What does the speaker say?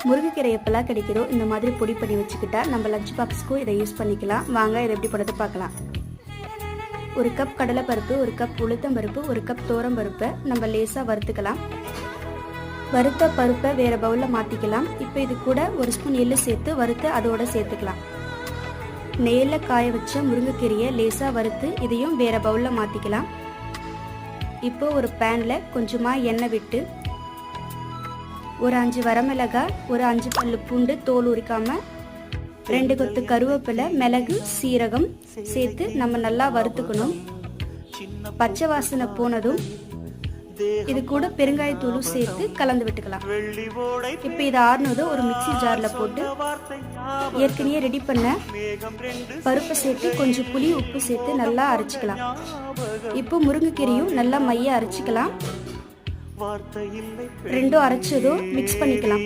முருங்கைக்கீரை எப்பெல்லாம் கிடைக்குதோ இந்த மாதிரி பொடி பண்ணி வச்சுக்கிட்டா நம்ம லஞ்ச் பாக்ஸ்க்கும் இதை யூஸ் பண்ணிக்கலாம். வாங்க இதை எப்படி பண்ணுறது பார்க்கலாம். ஒரு கப் கடலைப்பருப்பு, ஒரு கப் உளுத்தம்பருப்பு, ஒரு கப் பருப்பை நம்ம லேசாக வறுத்துக்கலாம். வறுத்த பருப்பை வேறு பவுலில் மாற்றிக்கலாம். இப்போ இது கூட ஒரு ஸ்பூன் எள்ளு சேர்த்து வறுத்து அதோடு சேர்த்துக்கலாம். நெய்யில் காய வச்ச முருங்கைக்கீரையை லேசாக வறுத்து இதையும் வேறு பவுலில் மாற்றிக்கலாம். இப்போ ஒரு பேனில் கொஞ்சமாக எண்ணெய் விட்டு ஒரு 5 வரமிளகாய், ஒரு 5 பல்லு பூண்டு தோல் உரிக்காமல், 2 கொத்து கருவேப்பிலை, மிளகு, சீரகம் சேர்த்து நம்ம நல்லா வறுத்துக்கணும். பச்சை வாசனை போனதும் இது கூட பெருங்காயத்தூளும் சேர்த்து கலந்து விட்டுக்கலாம். இப்போ இதை ஆறுனதும் ஒரு மிக்சி ஜாரில் போட்டு ஏற்கனவே ரெடி பண்ண பருப்பை சேர்த்து கொஞ்சம் புளி உப்பு சேர்த்து நல்லா அரைச்சிக்கலாம். இப்போ முருங்கைக்கீரையும் நல்லா மைய அரைச்சிக்கலாம். ரெண்டும் அரைச்சதும் மிக்ஸ் பண்ணிக்கலாம்.